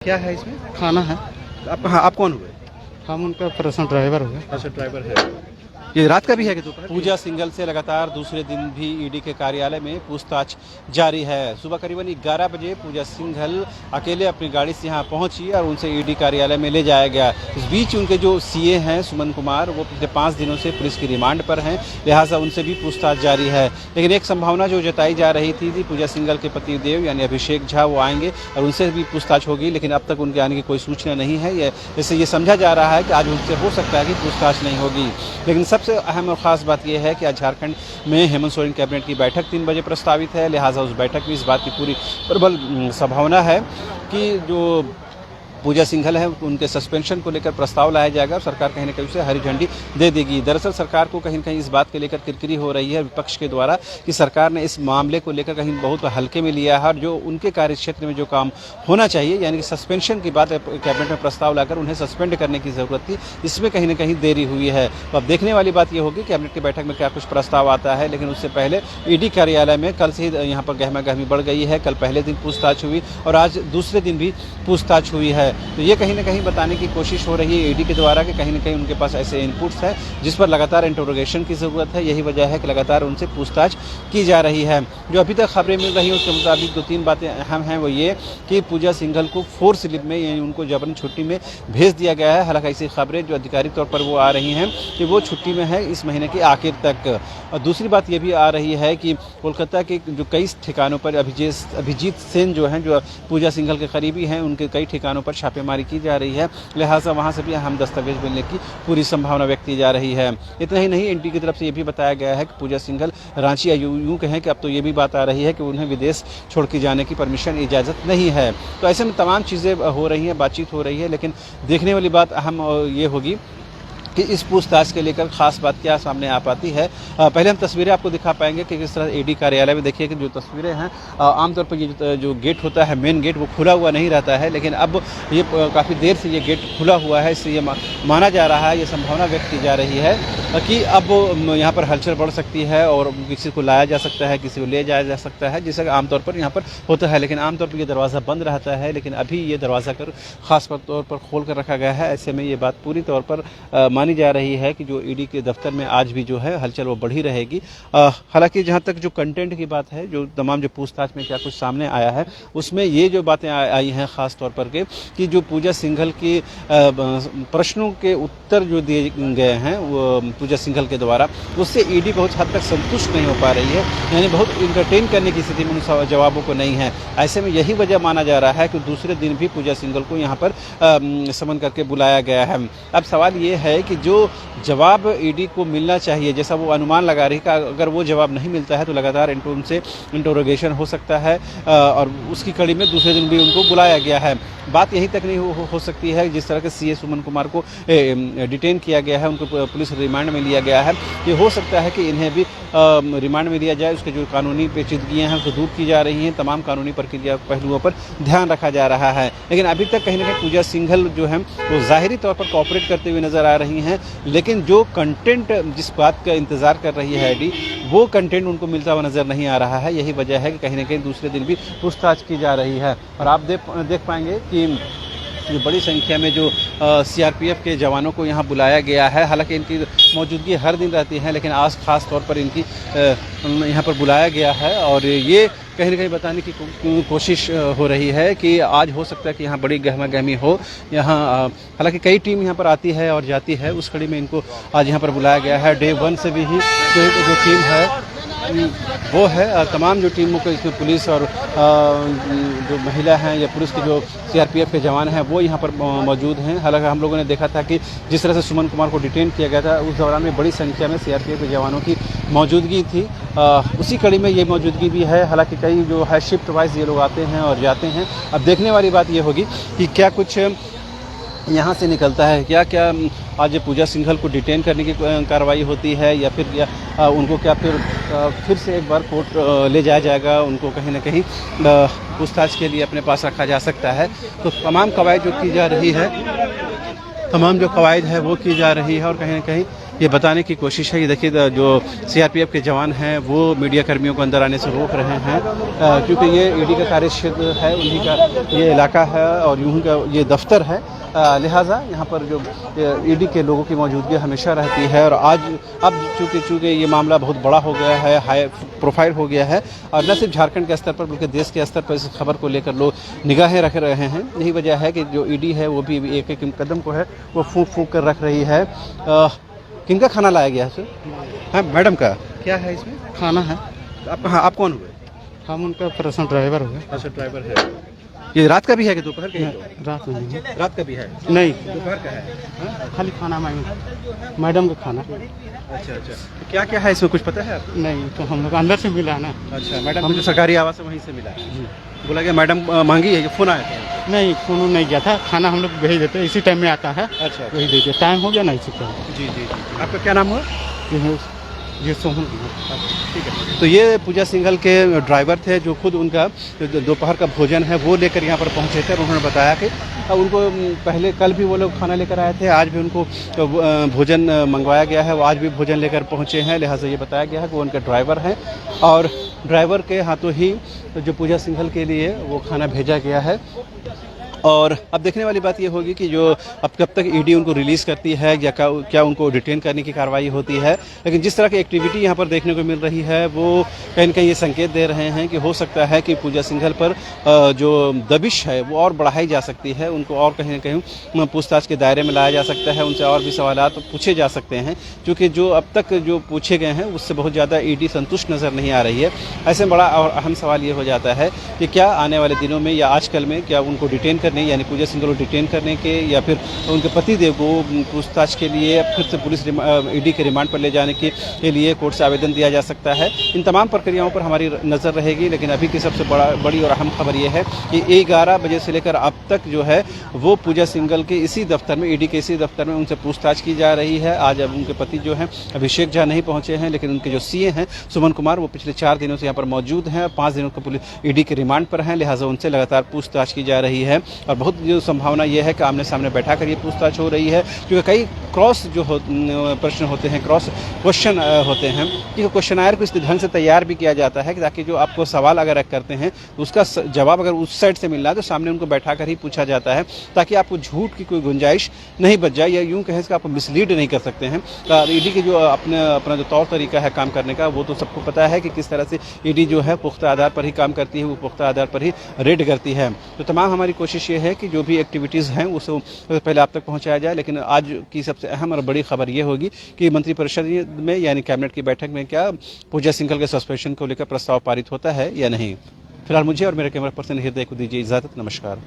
क्या है इसमें? खाना है। आप कौन हुए? हम उनका पर्सनल ड्राइवर हुए। अच्छा, ड्राइवर है। ये रात का भी है कि दोपहर? पूजा सिंघल से लगातार दूसरे दिन भी ईडी के कार्यालय में पूछताछ जारी है। सुबह करीबन 11 बजे पूजा सिंघल अकेले अपनी गाड़ी से यहां पहुंची और उनसे ईडी कार्यालय में ले जाया गया। इस बीच उनके जो सीए हैं सुमन कुमार, वो पिछले 5 दिनों से पुलिस की रिमांड पर हैं, लिहाजा उनसे भी पूछताछ जारी है। लेकिन एक संभावना जो जताई जा रही थी पूजा सिंघल के पतिदेव यानी अभिषेक झा वो आएंगे और उनसे भी पूछताछ होगी, लेकिन अब तक उनके आने की कोई सूचना नहीं है। इससे ये समझा जा रहा है कि आज उनसे हो सकता है कि पूछताछ नहीं होगी। लेकिन सबसे अहम और ख़ास बात यह है कि आज झारखंड में हेमंत सोरेन कैबिनेट की बैठक 3 बजे प्रस्तावित है, लिहाजा उस बैठक में इस बात की पूरी प्रबल संभावना है कि जो पूजा सिंघल है उनके सस्पेंशन को लेकर प्रस्ताव लाया जाएगा और सरकार कहीं न कहीं उसे हरी झंडी दे देगी। दरअसल सरकार को कहीं न कहीं इस बात के लेकर किरकिरी हो रही है विपक्ष के द्वारा कि सरकार ने इस मामले को लेकर कहीं बहुत हल्के में लिया है और जो उनके कार्यक्षेत्र में जो काम होना चाहिए यानी कि सस्पेंशन की बात कैबिनेट में प्रस्ताव लाकर उन्हें सस्पेंड करने की ज़रूरत थी, इसमें कहीं न कहीं देरी हुई है। तो अब देखने वाली बात यह होगी कैबिनेट की बैठक में क्या कुछ प्रस्ताव आता है, लेकिन उससे पहले ईडी कार्यालय में कल से ही यहाँ पर गहमा गहमी बढ़ गई है। कल पहले दिन पूछताछ हुई और आज दूसरे दिन भी पूछताछ हुई है। तो ये कहीं न कहीं बताने की कोशिश हो रही है ईडी के द्वारा कि कहीं न कहीं उनके पास ऐसे इनपुट्स हैं जिस पर लगातार इंटरोगेशन की ज़रूरत है। यही वजह है कि लगातार उनसे पूछताछ की जा रही है। जो अभी तक खबरें मिल रही हैं उसके मुताबिक 2-3 बातें अहम हैं, वो ये कि पूजा सिंघल को फोर्स स्लिप में यानी उनको जबरन छुट्टी में भेज दिया गया है। हालांकि ऐसी खबरें जो आधिकारिक तौर पर वो आ रही हैं कि वो छुट्टी में है इस महीने के आखिर तक। और दूसरी बात ये भी आ रही है कि कोलकाता के जो कई ठिकानों पर अभिजीत सेन जो हैं जो पूजा सिंघल के करीबी हैं, उनके कई ठिकानों पर छापेमारी की जा रही है, लिहाजा वहां से भी अहम दस्तावेज मिलने की पूरी संभावना व्यक्त की जा रही है। इतना ही नहीं, एनटी की तरफ से ये भी बताया गया है कि पूजा सिंघल रांची यूं कहें कि अब तो ये भी बात आ रही है कि उन्हें विदेश छोड़ के जाने की परमिशन इजाज़त नहीं है। तो ऐसे में तमाम चीज़ें हो रही हैं, बातचीत हो रही है, लेकिन देखने वाली बात अहम ये होगी कि इस पूछताछ के लेकर खास बात क्या सामने आ पाती है। पहले हम तस्वीरें आपको दिखा पाएंगे कि किस तरह ईडी कार्यालय में देखिए कि जो तस्वीरें हैं आमतौर पर ये जो गेट होता है मेन गेट वो खुला हुआ नहीं रहता है, लेकिन अब ये काफ़ी देर से ये गेट खुला हुआ है। इससे ये माना जा रहा है, ये संभावना व्यक्त की जा रही है कि अब यहाँ पर हलचल बढ़ सकती है और किसी को लाया जा सकता है, किसी को ले जाया जा सकता है, जैसा आमतौर पर यहाँ पर होता है। लेकिन आमतौर पर यह दरवाज़ा बंद रहता है, लेकिन अभी ये दरवाज़ा खास तौर पर खोल कर रखा गया है। ऐसे में ये बात पूरी तौर पर मानी जा रही है कि जो ईडी के दफ्तर में आज भी जो है हलचल वो बढ़ी रहेगी। हालांकि जहां तक जो कंटेंट की बात है, जो तमाम जो पूछताछ में क्या कुछ सामने आया है, उसमें ये जो बातें आई हैं खास तौर पर कि जो पूजा सिंघल की प्रश्नों के उत्तर जो दिए गए हैं वो पूजा सिंघल के द्वारा, उससे ईडी बहुत हद तक संतुष्ट नहीं हो पा रही है, यानी बहुत इंटरटेन करने की स्थिति में उन जवाबों को नहीं है। ऐसे में यही वजह माना जा रहा है कि दूसरे दिन भी पूजा सिंघल को यहाँ पर समन करके बुलाया गया है। अब सवाल ये है कि जो जवाब ईडी को मिलना चाहिए, जैसा वो अनुमान लगा रही है, अगर वो जवाब नहीं मिलता है तो लगातार उनसे इंटरोगेशन हो सकता है और उसकी कड़ी में दूसरे दिन भी उनको बुलाया गया है। बात यही तक नहीं हो सकती है जिस तरह के सीए सुमन कुमार को डिटेन किया गया है, उनको पुलिस रिमांड में लिया गया है। ये हो सकता है कि इन्हें भी रिमांड में लिया जाए, उसके जो कानूनी पेचीदगियाँ हैं उसको दूर की जा रही हैं, तमाम कानूनी प्रक्रिया पहलुओं पर ध्यान रखा जा रहा है। लेकिन अभी तक कहीं ना कहीं पूजा सिंघल जो है वो ज़ाहिरी तौर पर कोऑपरेट करते हुए नजर आ रही हैं, लेकिन जो कंटेंट जिस बात का इंतजार कर रही है ईडी, वो कंटेंट उनको मिलता हुआ नजर नहीं आ रहा है। यही वजह है कि कहीं ना कहीं दूसरे दिन भी पूछताछ की जा रही है। और आप देख पाएंगे कि जो बड़ी संख्या में जो सीआरपीएफ के जवानों को यहाँ बुलाया गया है, हालांकि इनकी मौजूदगी हर दिन रहती है, लेकिन आज खास तौर पर इनकी यहाँ पर बुलाया गया है और ये कहीं ना कहीं बताने की कोशिश हो रही है कि आज हो सकता है कि यहाँ बड़ी गहमा गहमी हो। यहाँ हालांकि कई टीम यहाँ पर आती है और जाती है, उस कड़ी में इनको आज यहाँ पर बुलाया गया है। डे 1 से भी ही जो टीम है वो है, तमाम जो टीमों को इसमें पुलिस और जो महिला हैं या पुलिस के जो सीआरपीएफ के जवान हैं वो यहाँ पर मौजूद हैं। हालांकि हम लोगों ने देखा था कि जिस तरह से सुमन कुमार को डिटेन किया गया था उस दौरान में बड़ी संख्या में सीआरपीएफ के जवानों की मौजूदगी थी। उसी कड़ी में ये मौजूदगी भी है। हालांकि कई जो है शिफ्ट वाइज ये लोग आते हैं और जाते हैं। अब देखने वाली बात ये होगी कि क्या कुछ यहाँ से निकलता है, क्या आज पूजा सिंघल को डिटेन करने की कार्रवाई होती है या फिर उनको क्या फिर से एक बार कोर्ट ले जाया जाएगा, उनको कहीं ना कहीं पूछताछ के लिए अपने पास रखा जा सकता है। तो तमाम कवायद जो की जा रही है, तमाम जो कवायद है वो की जा रही है और कहीं ना कहीं ये बताने की कोशिश है। ये देखिए जो सीआरपीएफ के जवान हैं वो मीडिया कर्मियों को अंदर आने से रोक रहे हैं, क्योंकि ये ईडी का कार्य क्षेत्र है, उन्हीं का ये इलाका है और यूं का ये दफ्तर है। लिहाजा यहाँ पर जो ईडी के लोगों की मौजूदगी हमेशा रहती है। और आज अब चूँकि ये मामला बहुत बड़ा हो गया है, हाई प्रोफाइल हो गया है, और न सिर्फ झारखंड के स्तर पर बल्कि देश के स्तर पर इस खबर को लेकर लोग निगाहें रख रहे हैं। यही वजह है कि जो ईडी है वो भी एक एक कदम को है वो फूंक फूंक कर रख रही है। किनका खाना लाया गया है सर? हाँ मैडम का क्या है इसमें? खाना है। आप कौन हुए? हम उनका पर्सनल ड्राइवर हुए। अच्छा ड्राइवर है। ये रात का भी है कि दोपहर का? रात में नहीं है। रात का भी है? नहीं, दोपहर का है। खाली खाना मैडम का खाना। अच्छा अच्छा, तो क्या क्या है इसमें कुछ पता है आपको? नहीं, तो हम लोग अंदर से मिला ना। अच्छा, मैडम को जो सरकारी आवास है वहीं से मिला है। बोला गया मैडम मांगी है, फ़ोन आया था? नहीं, फोन नहीं गया था। खाना हम लोग भेज देते, इसी टाइम में आता है। अच्छा वही देते, टाइम हो गया ना इसी टाइम। जी जी जी। आपका क्या नाम हुआ? ये सोहन। ठीक है। तो ये पूजा सिंघल के ड्राइवर थे जो खुद उनका दोपहर का भोजन है वो लेकर यहाँ पर पहुँचे थे। और उन्होंने बताया कि उनको पहले कल भी वो लोग खाना लेकर आए थे, आज भी उनको भोजन मंगवाया गया है, वो आज भी भोजन लेकर पहुँचे हैं। लिहाजा ये बताया गया है कि वो उनके ड्राइवर हैं और ड्राइवर के हाथों ही जो पूजा सिंघल के लिए वो खाना भेजा गया है। और अब देखने वाली बात ये होगी कि जो अब कब तक ईडी उनको रिलीज़ करती है या क्या उनको डिटेन करने की कार्रवाई होती है। लेकिन जिस तरह की एक्टिविटी यहाँ पर देखने को मिल रही है वो कहीं न कहीं ये संकेत दे रहे हैं कि हो सकता है कि पूजा सिंघल पर जो दबिश है वो और बढ़ाई जा सकती है, उनको और कहीं न कहीं पूछताछ के दायरे में लाया जा सकता है, उनसे और भी सवालात पूछे जा सकते हैं, क्योंकि जो अब तक जो पूछे गए हैं उससे बहुत ज़्यादा ईडी संतुष्ट नज़र नहीं आ रही है। ऐसे में बड़ा और अहम सवाल ये हो जाता है कि क्या आने वाले दिनों में या आजकल में क्या उनको डिटेन करने यानी पूजा सिंघल को डिटेन करने के या फिर उनके पतिदेव को पूछताछ के लिए फिर से पुलिस ईडी के रिमांड पर ले जाने के लिए कोर्ट से आवेदन दिया जा सकता है। इन तमाम प्रक्रियाओं पर हमारी नज़र रहेगी। लेकिन अभी की सबसे बड़ी और अहम खबर यह है कि 11 बजे से लेकर अब तक जो है वो पूजा सिंघल के इसी दफ्तर में, ईडी के इसी दफ्तर में उनसे पूछताछ की जा रही है। आज अब उनके पति जो हैं अभिषेक झा नहीं पहुंचे हैं, लेकिन उनके जो सीए हैं सुमन कुमार वो पिछले 4 दिनों से यहाँ पर मौजूद हैं, 5 दिनों को पुलिस ईडी के रिमांड पर हैं। लिहाजा उनसे लगातार पूछताछ की जा रही है और बहुत जो संभावना यह है कि आमने सामने बैठा कर ये पूछताछ हो रही है, क्योंकि कई क्रॉस जो प्रश्न होते हैं, क्रॉस क्वेश्चन होते हैं कि क्वेश्चनायर को इस ढंग से तैयार भी किया जाता है कि ताकि जो आपको सवाल अगर करते हैं तो उसका जवाब अगर उस साइड से मिल रहा है तो सामने उनको बैठा कर ही पूछा जाता है, ताकि आपको झूठ की कोई गुंजाइश नहीं बच जाए या यूँ कहें कि आप मिसलीड नहीं कर सकते हैं। ईडी के जो अपना जो तौर तरीका है काम करने का वो तो सबको पता है कि किस तरह से ईडी जो है पुख्ता आधार पर ही काम करती है, वो पुख्ता आधार पर ही रेड करती है। तो तमाम हमारी कोशिश ये है कि जो भी एक्टिविटीज़ हैं उसे पहले आप तक पहुंचाया जाए। लेकिन आज की सबसे अहम और बड़ी खबर ये होगी कि मंत्रिपरिषद में यानी कैबिनेट की बैठक में क्या पूजा सिंघल के सस्पेंशन को लेकर प्रस्ताव पारित होता है या नहीं। फिलहाल मुझे और मेरे कैमरा पर्सन हृदय को दीजिए इजाज़त। नमस्कार।